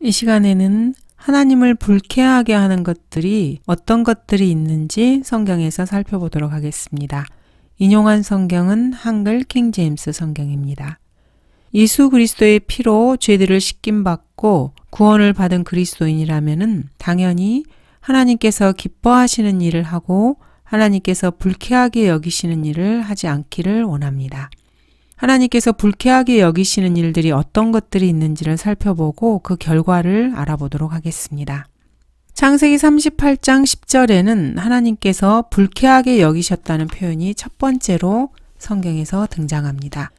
이 시간에는 하나님을 불쾌하게 하는 것들이 어떤 것들이 있는지 성경에서 살펴보도록 하겠습니다. 인용한 성경은 한글 킹제임스 성경입니다. 예수 그리스도의 피로 죄들을 씻김받고 구원을 받은 그리스도인이라면은 당연히 하나님께서 기뻐하시는 일을 하고 하나님께서 불쾌하게 여기시는 일을 하지 않기를 원합니다. 하나님께서 불쾌하게 여기시는 일들이 어떤 것들이 있는지를 살펴보고 그 결과를 알아보도록 하겠습니다. 창세기 38장 10절에는 하나님께서 불쾌하게 여기셨다는 표현이 첫 번째로 성경에서 등장합니다.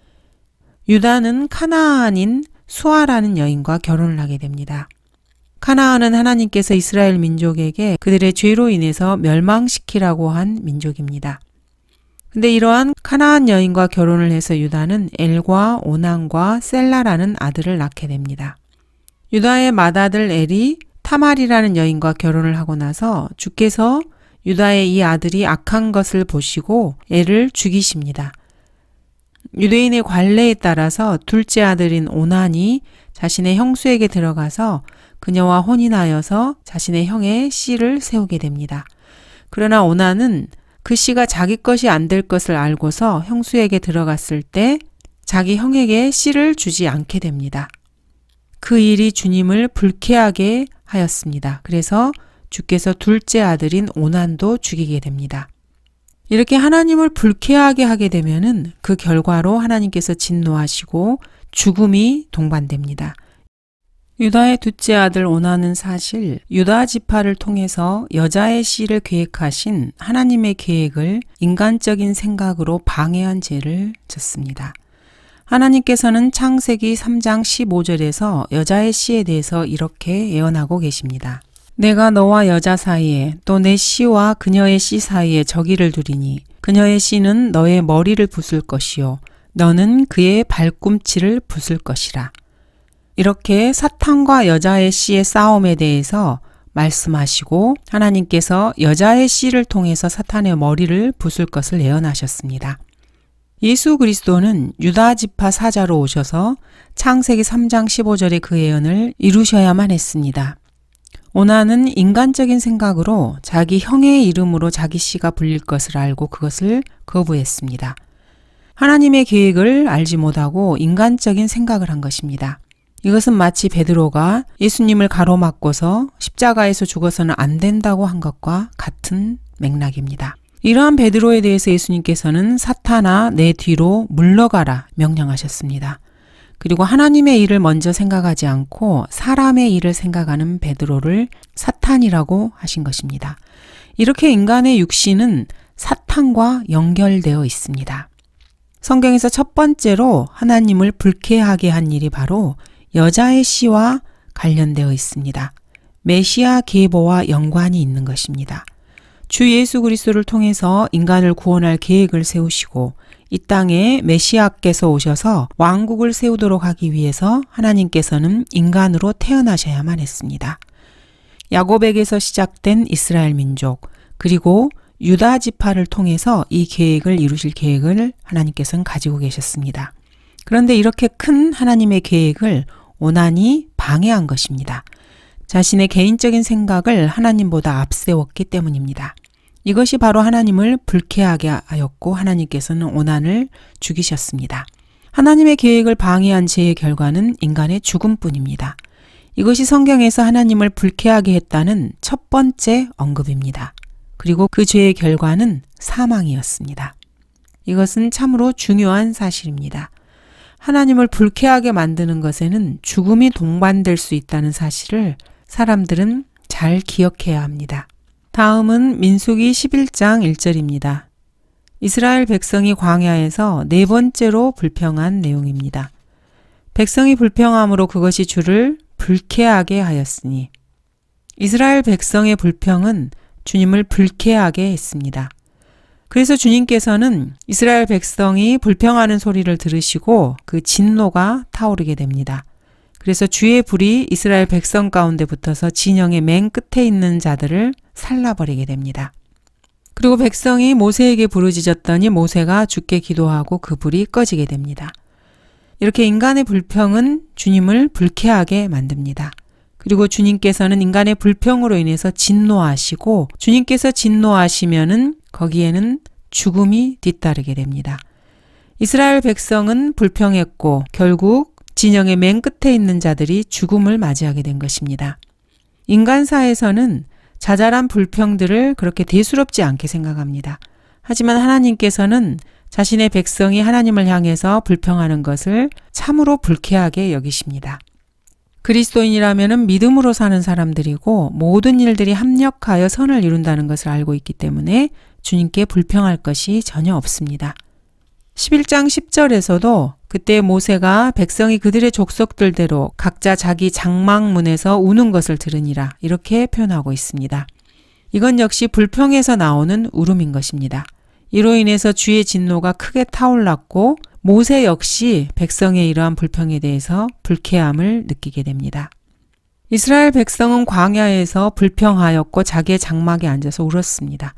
유다는 카나안인 수아라는 여인과 결혼을 하게 됩니다. 카나안은 하나님께서 이스라엘 민족에게 그들의 죄로 인해서 멸망시키라고 한 민족입니다. 근데 이러한 카나안 여인과 결혼을 해서 유다는 엘과 오난과 셀라라는 아들을 낳게 됩니다. 유다의 맏아들 엘이 타말이라는 여인과 결혼을 하고 나서 주께서 유다의 이 아들이 악한 것을 보시고 엘을 죽이십니다. 유대인의 관례에 따라서 둘째 아들인 오난이 자신의 형수에게 들어가서 그녀와 혼인하여서 자신의 형의 씨를 세우게 됩니다. 그러나 오난은 그 씨가 자기 것이 안 될 것을 알고서 형수에게 들어갔을 때 자기 형에게 씨를 주지 않게 됩니다. 그 일이 주님을 불쾌하게 하였습니다. 그래서 주께서 둘째 아들인 오난도 죽이게 됩니다. 이렇게 하나님을 불쾌하게 하게 되면은 그 결과로 하나님께서 진노하시고 죽음이 동반됩니다. 유다의 둘째 아들 오난은 사실 유다 지파를 통해서 여자의 씨를 계획하신 하나님의 계획을 인간적인 생각으로 방해한 죄를 졌습니다. 하나님께서는 창세기 3장 15절에서 여자의 씨에 대해서 이렇게 예언하고 계십니다. 내가 너와 여자 사이에 또 내 씨와 그녀의 씨 사이에 적이를 두리니 그녀의 씨는 너의 머리를 부술 것이요 너는 그의 발꿈치를 부술 것이라. 이렇게 사탄과 여자의 씨의 싸움에 대해서 말씀하시고 하나님께서 여자의 씨를 통해서 사탄의 머리를 부술 것을 예언하셨습니다. 예수 그리스도는 유다 지파 사자로 오셔서 창세기 3장 15절의 그 예언을 이루셔야만 했습니다. 오난은 인간적인 생각으로 자기 형의 이름으로 자기 씨가 불릴 것을 알고 그것을 거부했습니다. 하나님의 계획을 알지 못하고 인간적인 생각을 한 것입니다. 이것은 마치 베드로가 예수님을 가로막고서 십자가에서 죽어서는 안 된다고 한 것과 같은 맥락입니다. 이러한 베드로에 대해서 예수님께서는 사탄아 내 뒤로 물러가라 명령하셨습니다. 그리고 하나님의 일을 먼저 생각하지 않고 사람의 일을 생각하는 베드로를 사탄이라고 하신 것입니다. 이렇게 인간의 육신은 사탄과 연결되어 있습니다. 성경에서 첫 번째로 하나님을 불쾌하게 한 일이 바로 여자의 씨와 관련되어 있습니다. 메시아 계보와 연관이 있는 것입니다. 주 예수 그리스도를 통해서 인간을 구원할 계획을 세우시고 이 땅에 메시아께서 오셔서 왕국을 세우도록 하기 위해서 하나님께서는 인간으로 태어나셔야만 했습니다. 야곱에게서 시작된 이스라엘 민족 그리고 유다 지파를 통해서 이 계획을 이루실 계획을 하나님께서는 가지고 계셨습니다. 그런데 이렇게 큰 하나님의 계획을 오난이 방해한 것입니다. 자신의 개인적인 생각을 하나님보다 앞세웠기 때문입니다. 이것이 바로 하나님을 불쾌하게 하였고 하나님께서는 오난을 죽이셨습니다. 하나님의 계획을 방해한 죄의 결과는 인간의 죽음뿐입니다. 이것이 성경에서 하나님을 불쾌하게 했다는 첫 번째 언급입니다. 그리고 그 죄의 결과는 사망이었습니다. 이것은 참으로 중요한 사실입니다. 하나님을 불쾌하게 만드는 것에는 죽음이 동반될 수 있다는 사실을 사람들은 잘 기억해야 합니다. 다음은 민수기 11장 1절입니다. 이스라엘 백성이 광야에서 네 번째로 불평한 내용입니다. 백성이 불평함으로 그것이 주를 불쾌하게 하였으니 이스라엘 백성의 불평은 주님을 불쾌하게 했습니다. 그래서 주님께서는 이스라엘 백성이 불평하는 소리를 들으시고 그 진노가 타오르게 됩니다. 그래서 주의 불이 이스라엘 백성 가운데 붙어서 진영의 맨 끝에 있는 자들을 살라버리게 됩니다. 그리고 백성이 모세에게 부르짖었더니 모세가 주께 기도하고 그 불이 꺼지게 됩니다. 이렇게 인간의 불평은 주님을 불쾌하게 만듭니다. 그리고 주님께서는 인간의 불평으로 인해서 진노하시고 주님께서 진노하시면은 거기에는 죽음이 뒤따르게 됩니다. 이스라엘 백성은 불평했고 결국 진영의 맨 끝에 있는 자들이 죽음을 맞이하게 된 것입니다. 인간사에서는 자잘한 불평들을 그렇게 대수롭지 않게 생각합니다. 하지만 하나님께서는 자신의 백성이 하나님을 향해서 불평하는 것을 참으로 불쾌하게 여기십니다. 그리스도인이라면 믿음으로 사는 사람들이고 모든 일들이 합력하여 선을 이룬다는 것을 알고 있기 때문에 주님께 불평할 것이 전혀 없습니다. 11장 10절에서도 그때 모세가 백성이 그들의 족속들대로 각자 자기 장막문에서 우는 것을 들으니라 이렇게 표현하고 있습니다. 이건 역시 불평에서 나오는 울음인 것입니다. 이로 인해서 주의 진노가 크게 타올랐고 모세 역시 백성의 이러한 불평에 대해서 불쾌함을 느끼게 됩니다. 이스라엘 백성은 광야에서 불평하였고 자기의 장막에 앉아서 울었습니다.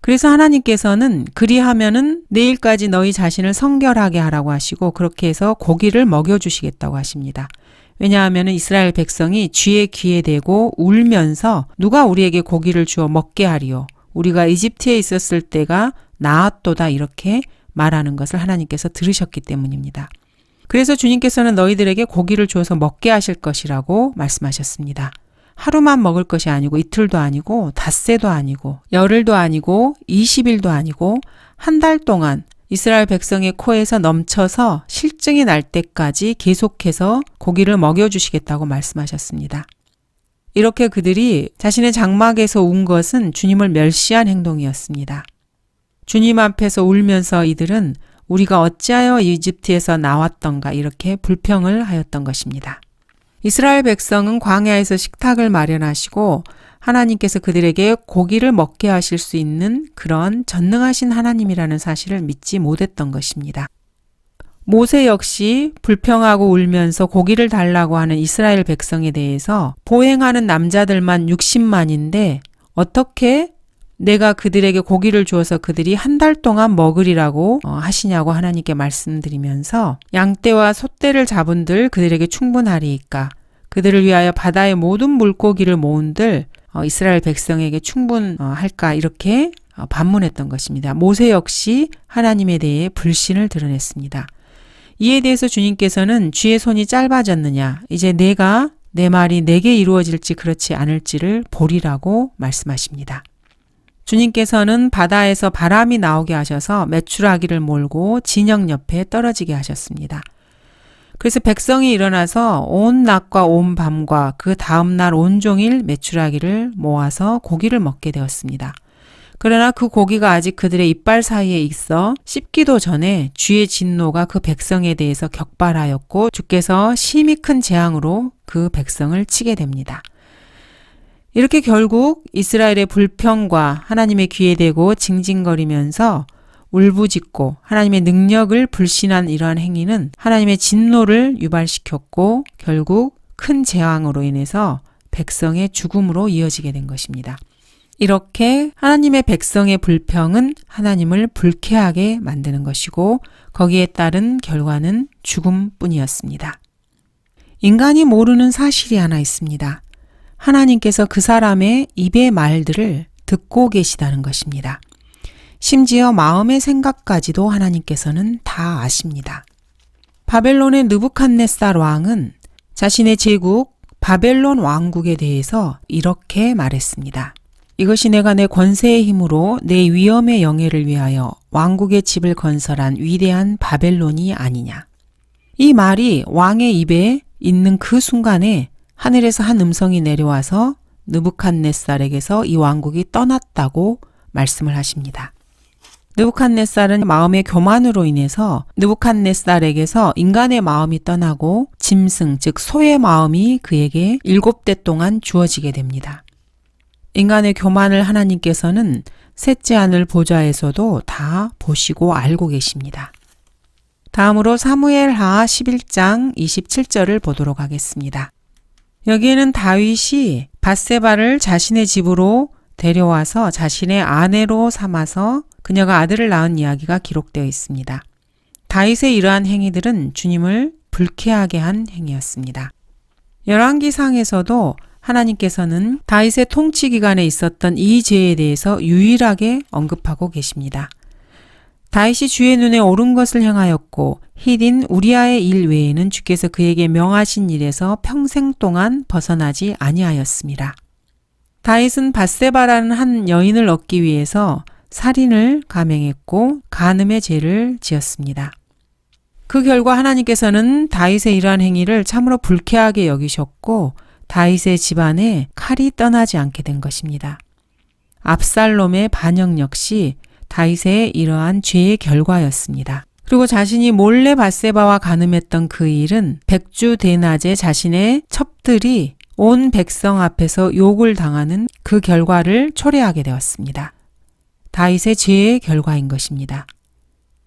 그래서 하나님께서는 그리하면은 내일까지 너희 자신을 성결하게 하라고 하시고 그렇게 해서 고기를 먹여주시겠다고 하십니다. 왜냐하면 이스라엘 백성이 쥐의 귀에 대고 울면서 누가 우리에게 고기를 주어 먹게 하리요. 우리가 이집트에 있었을 때가 나았도다 이렇게 말하는 것을 하나님께서 들으셨기 때문입니다. 그래서 주님께서는 너희들에게 고기를 주어서 먹게 하실 것이라고 말씀하셨습니다. 하루만 먹을 것이 아니고 이틀도 아니고 닷새도 아니고 열흘도 아니고 20일도 아니고 한 달 동안 이스라엘 백성의 코에서 넘쳐서 실증이 날 때까지 계속해서 고기를 먹여주시겠다고 말씀하셨습니다. 이렇게 그들이 자신의 장막에서 운 것은 주님을 멸시한 행동이었습니다. 주님 앞에서 울면서 이들은 우리가 어찌하여 이집트에서 나왔던가 이렇게 불평을 하였던 것입니다. 이스라엘 백성은 광야에서 식탁을 마련하시고 하나님께서 그들에게 고기를 먹게 하실 수 있는 그런 전능하신 하나님이라는 사실을 믿지 못했던 것입니다. 모세 역시 불평하고 울면서 고기를 달라고 하는 이스라엘 백성에 대해서 보행하는 남자들만 60만인데 어떻게 내가 그들에게 고기를 주어서 그들이 한 달 동안 먹으리라고 하시냐고 하나님께 말씀드리면서 양떼와 소떼를 잡은들 그들에게 충분하리이까 그들을 위하여 바다의 모든 물고기를 모은들 이스라엘 백성에게 충분할까 이렇게 반문했던 것입니다. 모세 역시 하나님에 대해 불신을 드러냈습니다. 이에 대해서 주님께서는 쥐의 손이 짧아졌느냐 이제 내 말이 내게 이루어질지 그렇지 않을지를 보리라고 말씀하십니다. 주님께서는 바다에서 바람이 나오게 하셔서 메추라기를 몰고 진영 옆에 떨어지게 하셨습니다. 그래서 백성이 일어나서 온 낮과 온 밤과 그 다음날 온종일 메추라기를 모아서 고기를 먹게 되었습니다. 그러나 그 고기가 아직 그들의 이빨 사이에 있어 씹기도 전에 주의 진노가 그 백성에 대해서 격발하였고 주께서 심히 큰 재앙으로 그 백성을 치게 됩니다. 이렇게 결국 이스라엘의 불평과 하나님의 귀에 대고 징징거리면서 울부짖고 하나님의 능력을 불신한 이러한 행위는 하나님의 진노를 유발시켰고 결국 큰 재앙으로 인해서 백성의 죽음으로 이어지게 된 것입니다. 이렇게 하나님의 백성의 불평은 하나님을 불쾌하게 만드는 것이고 거기에 따른 결과는 죽음뿐이었습니다. 인간이 모르는 사실이 하나 있습니다. 하나님께서 그 사람의 입의 말들을 듣고 계시다는 것입니다. 심지어 마음의 생각까지도 하나님께서는 다 아십니다. 바벨론의 느부갓네살 왕은 자신의 제국 바벨론 왕국에 대해서 이렇게 말했습니다. 이것이 내가 내 권세의 힘으로 내 위엄의 영예를 위하여 왕국의 집을 건설한 위대한 바벨론이 아니냐. 이 말이 왕의 입에 있는 그 순간에 하늘에서 한 음성이 내려와서 느부갓네살에게서 이 왕국이 떠났다고 말씀을 하십니다. 느부갓네살은 마음의 교만으로 인해서 느부갓네살에게서 인간의 마음이 떠나고 짐승 즉 소의 마음이 그에게 7대 동안 주어지게 됩니다. 인간의 교만을 하나님께서는 셋째 하늘 보좌에서도 다 보시고 알고 계십니다. 다음으로 사무엘하 11장 27절을 보도록 하겠습니다. 여기에는 다윗이 밧세바를 자신의 집으로 데려와서 자신의 아내로 삼아서 그녀가 아들을 낳은 이야기가 기록되어 있습니다. 다윗의 이러한 행위들은 주님을 불쾌하게 한 행위였습니다. 열왕기상에서도 하나님께서는 다윗의 통치 기간에 있었던 이 죄에 대해서 유일하게 언급하고 계십니다. 다윗이 주의 눈에 옳은 것을 행하였고 히딘 우리아의 일 외에는 주께서 그에게 명하신 일에서 평생 동안 벗어나지 아니하였습니다. 다윗은 밧세바라는 한 여인을 얻기 위해서 살인을 감행했고 간음의 죄를 지었습니다. 그 결과 하나님께서는 다윗의 이러한 행위를 참으로 불쾌하게 여기셨고 다윗의 집안에 칼이 떠나지 않게 된 것입니다. 압살롬의 반역 역시 다윗의 이러한 죄의 결과였습니다. 그리고 자신이 몰래 밧세바와 간음했던 그 일은 백주대낮에 자신의 첩들이 온 백성 앞에서 욕을 당하는 그 결과를 초래하게 되었습니다. 다윗의 죄의 결과인 것입니다.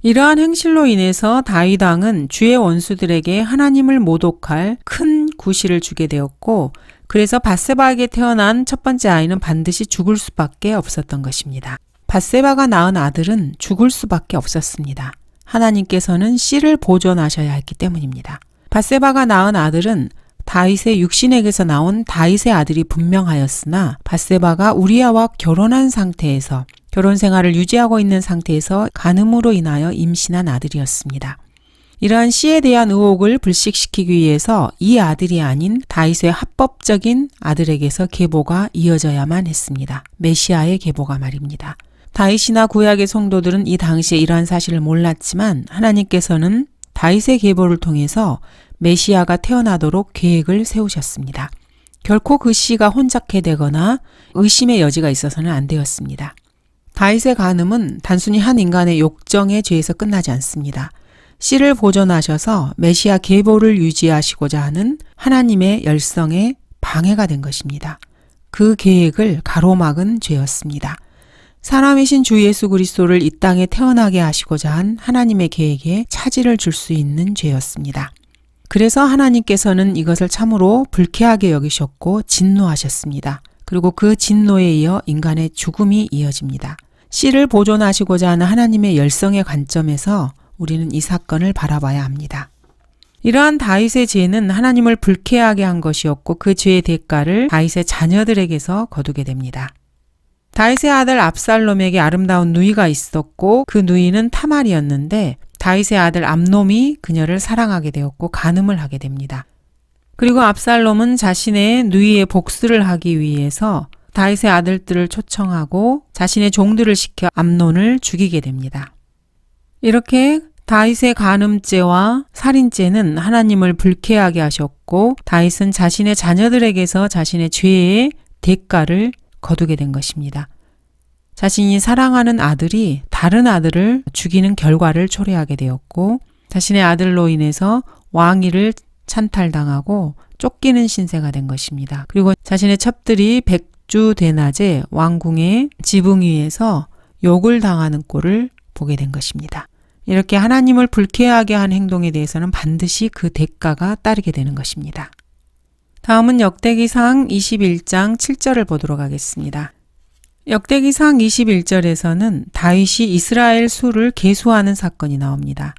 이러한 행실로 인해서 다윗 왕은 주의 원수들에게 하나님을 모독할 큰 구실을 주게 되었고 그래서 밧세바에게 태어난 첫 번째 아이는 반드시 죽을 수밖에 없었던 것입니다. 밧세바가 낳은 아들은 죽을 수밖에 없었습니다. 하나님께서는 씨를 보존하셔야 했기 때문입니다. 밧세바가 낳은 아들은 다윗의 육신에게서 나온 다윗의 아들이 분명하였으나 밧세바가 우리아와 결혼한 상태에서 결혼 생활을 유지하고 있는 상태에서 간음으로 인하여 임신한 아들이었습니다. 이러한 씨에 대한 의혹을 불식시키기 위해서 이 아들이 아닌 다윗의 합법적인 아들에게서 계보가 이어져야만 했습니다. 메시아의 계보가 말입니다. 다윗이나 구약의 성도들은 이 당시에 이러한 사실을 몰랐지만 하나님께서는 다윗의 계보를 통해서 메시아가 태어나도록 계획을 세우셨습니다. 결코 그 씨가 혼잡해 되거나 의심의 여지가 있어서는 안 되었습니다. 다윗의 간음은 단순히 한 인간의 욕정의 죄에서 끝나지 않습니다. 씨를 보존하셔서 메시아 계보를 유지하시고자 하는 하나님의 열성에 방해가 된 것입니다. 그 계획을 가로막은 죄였습니다. 사람이신 주 예수 그리스도를 이 땅에 태어나게 하시고자 한 하나님의 계획에 차질을 줄 수 있는 죄였습니다. 그래서 하나님께서는 이것을 참으로 불쾌하게 여기셨고 진노하셨습니다. 그리고 그 진노에 이어 인간의 죽음이 이어집니다. 씨를 보존하시고자 하는 하나님의 열성의 관점에서 우리는 이 사건을 바라봐야 합니다. 이러한 다윗의 죄는 하나님을 불쾌하게 한 것이었고 그 죄의 대가를 다윗의 자녀들에게서 거두게 됩니다. 다윗의 아들 압살롬에게 아름다운 누이가 있었고 그 누이는 타말이었는데 다윗의 아들 암놈이 그녀를 사랑하게 되었고 간음을 하게 됩니다. 그리고 압살롬은 자신의 누이의 복수를 하기 위해서 다윗의 아들들을 초청하고 자신의 종들을 시켜 암논을 죽이게 됩니다. 이렇게 다윗의 간음죄와 살인죄는 하나님을 불쾌하게 하셨고 다윗은 자신의 자녀들에게서 자신의 죄의 대가를 거두게 된 것입니다. 자신이 사랑하는 아들이 다른 아들을 죽이는 결과를 초래하게 되었고 자신의 아들로 인해서 왕위를 찬탈당하고 쫓기는 신세가 된 것입니다. 그리고 자신의 첩들이 백주대낮에 왕궁의 지붕 위에서 욕을 당하는 꼴을 보게 된 것입니다. 이렇게 하나님을 불쾌하게 한 행동에 대해서는 반드시 그 대가가 따르게 되는 것입니다. 다음은 역대기상 21장 7절을 보도록 하겠습니다. 역대기상 21절에서는 다윗이 이스라엘 수를 계수하는 사건이 나옵니다.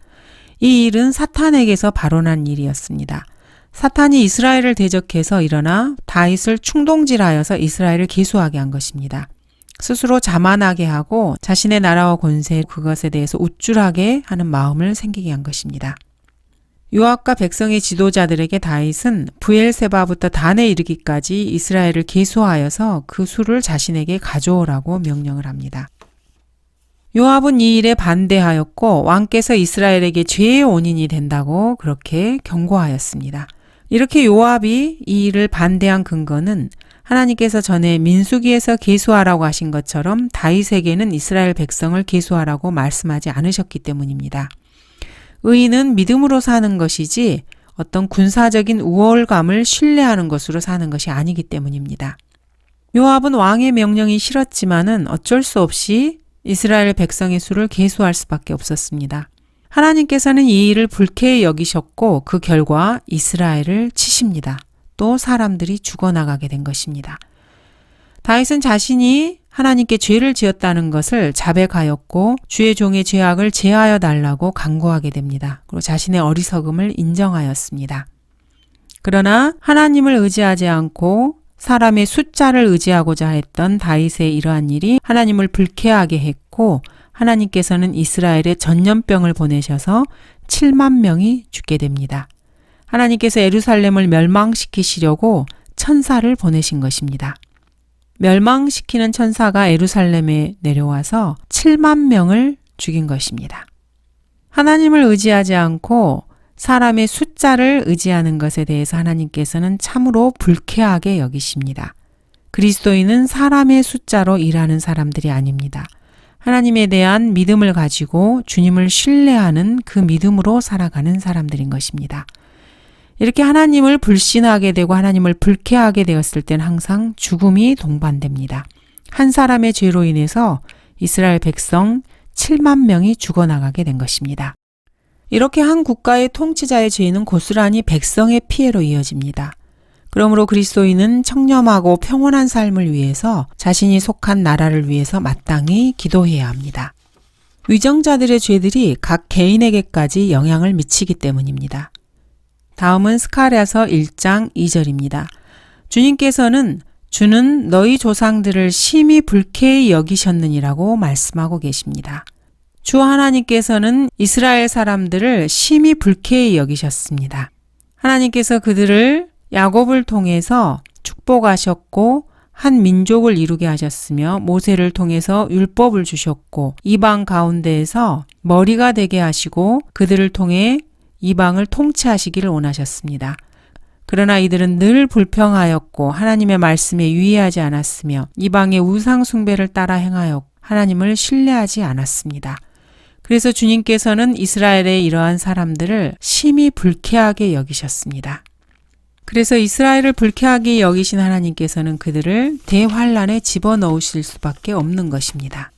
이 일은 사탄에게서 발원한 일이었습니다. 사탄이 이스라엘을 대적해서 일어나 다윗을 충동질하여서 이스라엘을 계수하게 한 것입니다. 스스로 자만하게 하고 자신의 나라와 권세 그것에 대해서 우쭐하게 하는 마음을 생기게 한 것입니다. 요압과 백성의 지도자들에게 다윗은 브엘세바부터 단에 이르기까지 이스라엘을 계수하여서 그 수를 자신에게 가져오라고 명령을 합니다. 요압은 이 일에 반대하였고 왕께서 이스라엘에게 죄의 원인이 된다고 그렇게 경고하였습니다. 이렇게 요압이 이 일을 반대한 근거는 하나님께서 전에 민수기에서 계수하라고 하신 것처럼 다윗에게는 이스라엘 백성을 계수하라고 말씀하지 않으셨기 때문입니다. 의인은 믿음으로 사는 것이지 어떤 군사적인 우월감을 신뢰하는 것으로 사는 것이 아니기 때문입니다. 요압은 왕의 명령이 싫었지만은 어쩔 수 없이 이스라엘 백성의 수를 계수할 수밖에 없었습니다. 하나님께서는 이 일을 불쾌히 여기셨고 그 결과 이스라엘을 치십니다. 또 사람들이 죽어나가게 된 것입니다. 다윗은 자신이 하나님께 죄를 지었다는 것을 자백하였고 주의 종의 죄악을 제하여 달라고 간구하게 됩니다. 그리고 자신의 어리석음을 인정하였습니다. 그러나 하나님을 의지하지 않고 사람의 숫자를 의지하고자 했던 다윗의 이러한 일이 하나님을 불쾌하게 했고 하나님께서는 이스라엘에 전염병을 보내셔서 7만 명이 죽게 됩니다. 하나님께서 예루살렘을 멸망시키시려고 천사를 보내신 것입니다. 멸망시키는 천사가 예루살렘에 내려와서 7만 명을 죽인 것입니다. 하나님을 의지하지 않고 사람의 숫자를 의지하는 것에 대해서 하나님께서는 참으로 불쾌하게 여기십니다. 그리스도인은 사람의 숫자로 일하는 사람들이 아닙니다. 하나님에 대한 믿음을 가지고 주님을 신뢰하는 그 믿음으로 살아가는 사람들인 것입니다. 이렇게 하나님을 불신하게 되고 하나님을 불쾌하게 되었을 때는 항상 죽음이 동반됩니다. 한 사람의 죄로 인해서 이스라엘 백성 7만 명이 죽어나가게 된 것입니다. 이렇게 한 국가의 통치자의 죄는 고스란히 백성의 피해로 이어집니다. 그러므로 그리스도인은 청렴하고 평온한 삶을 위해서 자신이 속한 나라를 위해서 마땅히 기도해야 합니다. 위정자들의 죄들이 각 개인에게까지 영향을 미치기 때문입니다. 다음은 스가랴서 1장 2절입니다. 주님께서는 주는 너희 조상들을 심히 불쾌히 여기셨느니라고 말씀하고 계십니다. 주 하나님께서는 이스라엘 사람들을 심히 불쾌히 여기셨습니다. 하나님께서 그들을 야곱을 통해서 축복하셨고 한 민족을 이루게 하셨으며 모세를 통해서 율법을 주셨고 이방 가운데에서 머리가 되게 하시고 그들을 통해 이방을 통치하시기를 원하셨습니다. 그러나 이들은 늘 불평하였고 하나님의 말씀에 유의하지 않았으며 이방의 우상 숭배를 따라 행하였고 하나님을 신뢰하지 않았습니다. 그래서 주님께서는 이스라엘의 이러한 사람들을 심히 불쾌하게 여기셨습니다. 그래서 이스라엘을 불쾌하게 여기신 하나님께서는 그들을 대환란에 집어넣으실 수밖에 없는 것입니다.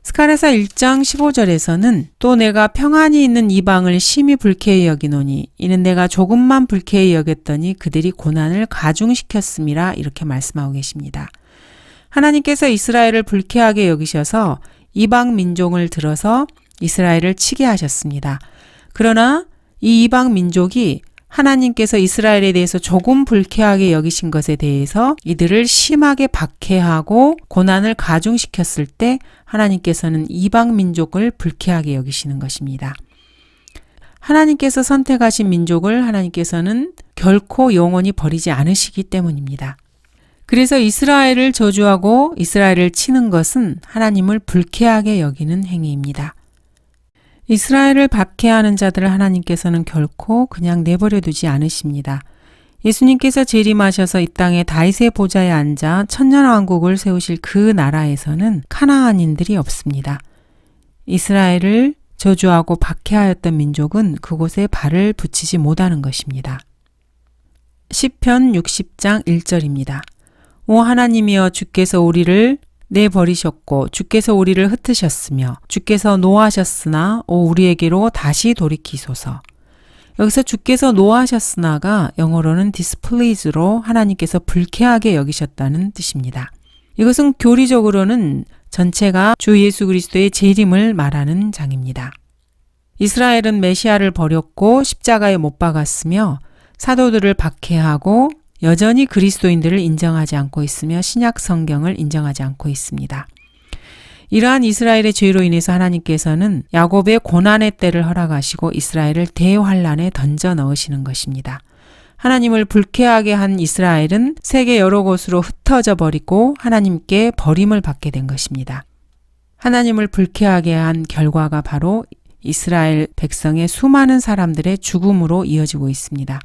스가랴서 1장 15절에서는 또 내가 평안히 있는 이방을 심히 불쾌히 여기노니 이는 내가 조금만 불쾌히 여겼더니 그들이 고난을 가중시켰음이라 이렇게 말씀하고 계십니다. 하나님께서 이스라엘을 불쾌하게 여기셔서 이방 민족을 들어서 이스라엘을 치게 하셨습니다. 그러나 이 이방 민족이 하나님께서 이스라엘에 대해서 조금 불쾌하게 여기신 것에 대해서 이들을 심하게 박해하고 고난을 가중시켰을 때 하나님께서는 이방 민족을 불쾌하게 여기시는 것입니다. 하나님께서 선택하신 민족을 하나님께서는 결코 영원히 버리지 않으시기 때문입니다. 그래서 이스라엘을 저주하고 이스라엘을 치는 것은 하나님을 불쾌하게 여기는 행위입니다. 이스라엘을 박해하는 자들을 하나님께서는 결코 그냥 내버려 두지 않으십니다. 예수님께서 재림하셔서 이 땅에 다윗의 보좌에 앉아 천년왕국을 세우실 그 나라에서는 카나안인들이 없습니다. 이스라엘을 저주하고 박해하였던 민족은 그곳에 발을 붙이지 못하는 것입니다. 시편 60장 1절입니다. 오 하나님이여 주께서 우리를 내버리셨고 주께서 우리를 흩으셨으며 주께서 노하셨으나 오 우리에게로 다시 돌이키소서. 여기서 주께서 노하셨으나가 영어로는 displease로 하나님께서 불쾌하게 여기셨다는 뜻입니다. 이것은 교리적으로는 전체가 주 예수 그리스도의 재림을 말하는 장입니다. 이스라엘은 메시아를 버렸고 십자가에 못 박았으며 사도들을 박해하고 여전히 그리스도인들을 인정하지 않고 있으며 신약 성경을 인정하지 않고 있습니다. 이러한 이스라엘의 죄로 인해서 하나님께서는 야곱의 고난의 때를 허락하시고 이스라엘을 대환란에 던져 넣으시는 것입니다. 하나님을 불쾌하게 한 이스라엘은 세계 여러 곳으로 흩어져 버리고 하나님께 버림을 받게 된 것입니다. 하나님을 불쾌하게 한 결과가 바로 이스라엘 백성의 수많은 사람들의 죽음으로 이어지고 있습니다.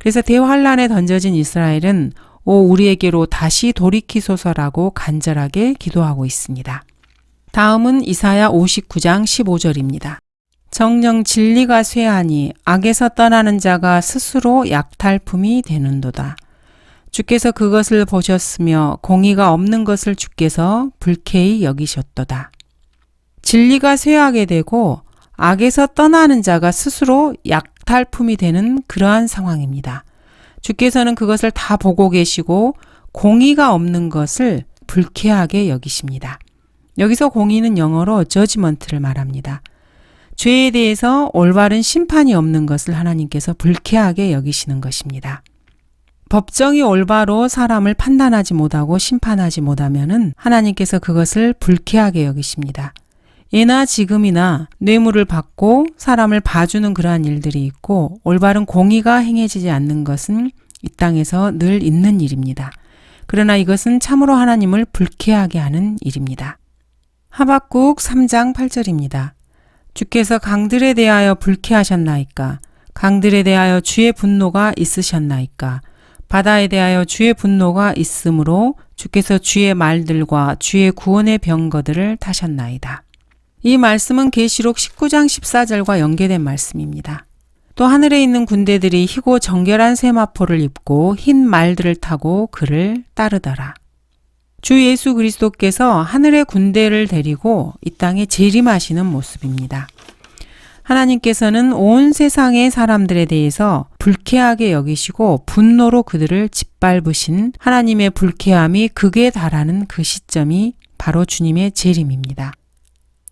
그래서 대환란에 던져진 이스라엘은 오 우리에게로 다시 돌이키소서라고 간절하게 기도하고 있습니다. 다음은 이사야 59장 15절입니다. 정녕 진리가 쇠하니 악에서 떠나는 자가 스스로 약탈품이 되는도다. 주께서 그것을 보셨으며 공의가 없는 것을 주께서 불쾌히 여기셨도다. 진리가 쇠하게 되고 악에서 떠나는 자가 스스로 약탈품이 되는 그러한 상황입니다. 주께서는 그것을 다 보고 계시고 공의가 없는 것을 불쾌하게 여기십니다. 여기서 공의는 영어로 judgment를 말합니다. 죄에 대해서 올바른 심판이 없는 것을 하나님께서 불쾌하게 여기시는 것입니다. 법정이 올바로 사람을 판단하지 못하고 심판하지 못하면은 하나님께서 그것을 불쾌하게 여기십니다. 예나 지금이나 뇌물을 받고 사람을 봐주는 그러한 일들이 있고 올바른 공의가 행해지지 않는 것은 이 땅에서 늘 있는 일입니다. 그러나 이것은 참으로 하나님을 불쾌하게 하는 일입니다. 하박국 3장 8절입니다. 주께서 강들에 대하여 불쾌하셨나이까? 강들에 대하여 주의 분노가 있으셨나이까? 바다에 대하여 주의 분노가 있으므로 주께서 주의 말들과 주의 구원의 병거들을 타셨나이다. 이 말씀은 계시록 19장 14절과 연계된 말씀입니다. 또 하늘에 있는 군대들이 희고 정결한 세마포를 입고 흰 말들을 타고 그를 따르더라. 주 예수 그리스도께서 하늘의 군대를 데리고 이 땅에 재림하시는 모습입니다. 하나님께서는 온 세상의 사람들에 대해서 불쾌하게 여기시고 분노로 그들을 짓밟으신 하나님의 불쾌함이 극에 달하는 그 시점이 바로 주님의 재림입니다.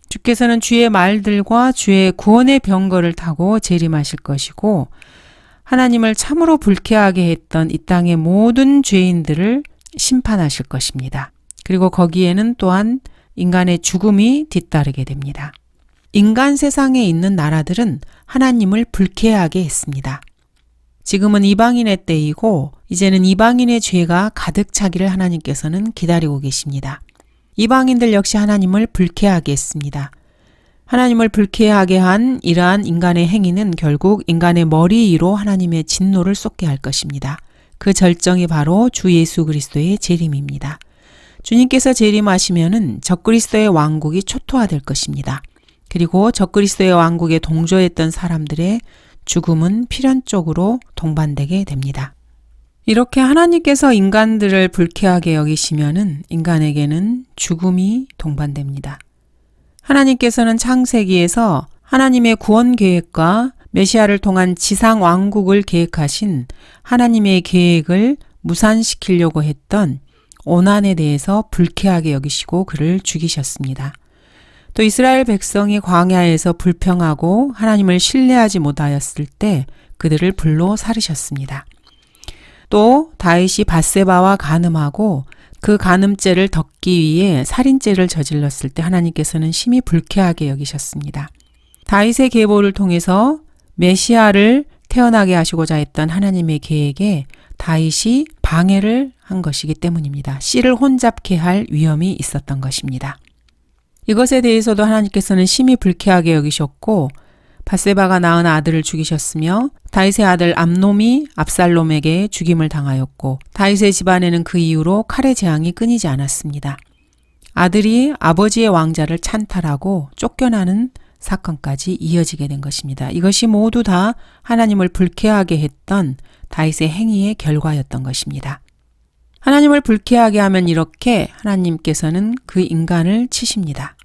주께서는 주의 말들과 주의 구원의 병거를 타고 재림하실 것이고 하나님을 참으로 불쾌하게 했던 이 땅의 모든 죄인들을 심판하실 것입니다. 그리고 거기에는 또한 인간의 죽음이 뒤따르게 됩니다. 인간 세상에 있는 나라들은 하나님을 불쾌하게 했습니다. 지금은 이방인의 때이고 이제는 이방인의 죄가 가득 차기를 하나님께서는 기다리고 계십니다. 이방인들 역시 하나님을 불쾌하게 했습니다. 하나님을 불쾌하게 한 이러한 인간의 행위는 결국 인간의 머리 위로 하나님의 진노를 쏟게 할 것입니다. 그 절정이 바로 주 예수 그리스도의 재림입니다. 주님께서 재림하시면은 적그리스도의 왕국이 초토화될 것입니다. 그리고 적그리스도의 왕국에 동조했던 사람들의 죽음은 필연적으로 동반되게 됩니다. 이렇게 하나님께서 인간들을 불쾌하게 여기시면은 인간에게는 죽음이 동반됩니다. 하나님께서는 창세기에서 하나님의 구원 계획과 메시아를 통한 지상 왕국을 계획하신 하나님의 계획을 무산시키려고 했던 오난에 대해서 불쾌하게 여기시고 그를 죽이셨습니다. 또 이스라엘 백성이 광야에서 불평하고 하나님을 신뢰하지 못하였을 때 그들을 불로 살으셨습니다. 또 다윗이 밧세바와 간음하고 그 간음죄를 덮기 위해 살인죄를 저질렀을 때 하나님께서는 심히 불쾌하게 여기셨습니다. 다윗의 계보를 통해서 메시아를 태어나게 하시고자 했던 하나님의 계획에 다윗이 방해를 한 것이기 때문입니다. 씨를 혼잡케 할 위험이 있었던 것입니다. 이것에 대해서도 하나님께서는 심히 불쾌하게 여기셨고 밧세바가 낳은 아들을 죽이셨으며 다윗의 아들 암놈이 압살롬에게 죽임을 당하였고 다윗의 집안에는 그 이후로 칼의 재앙이 끊이지 않았습니다. 아들이 아버지의 왕자를 찬탈하고 쫓겨나는 사건까지 이어지게 된 것입니다. 이것이 모두 다 하나님을 불쾌하게 했던 다윗의 행위의 결과였던 것입니다. 하나님을 불쾌하게 하면 이렇게 하나님께서는 그 인간을 치십니다.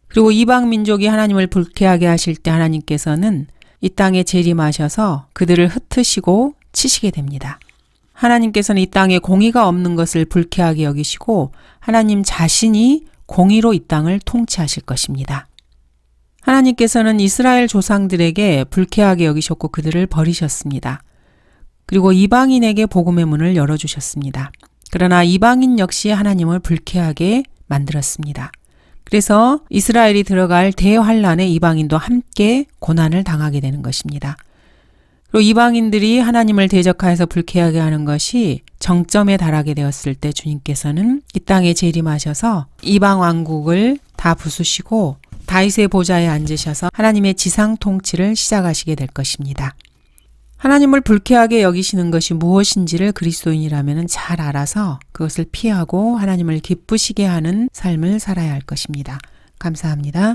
그리고 이방 민족이 하나님을 불쾌하게 하실 때 하나님께서는 이 땅에 재림하셔서 그들을 흩으시고 치시게 됩니다. 하나님께서는 이 땅에 공의가 없는 것을 불쾌하게 여기시고 하나님 자신이 공의로 이 땅을 통치하실 것입니다. 하나님께서는 이스라엘 조상들에게 불쾌하게 여기셨고 그들을 버리셨습니다. 그리고 이방인에게 복음의 문을 열어주셨습니다. 그러나 이방인 역시 하나님을 불쾌하게 만들었습니다. 그래서 이스라엘이 들어갈 대환란에 이방인도 함께 고난을 당하게 되는 것입니다. 그리고 이방인들이 하나님을 대적하여서 불쾌하게 하는 것이 정점에 달하게 되었을 때 주님께서는 이 땅에 재림하셔서 이방 왕국을 다 부수시고 다윗의 보좌에 앉으셔서 하나님의 지상 통치를 시작하시게 될 것입니다. 하나님을 불쾌하게 여기시는 것이 무엇인지를 그리스도인이라면 잘 알아서 그것을 피하고 하나님을 기쁘시게 하는 삶을 살아야 할 것입니다. 감사합니다.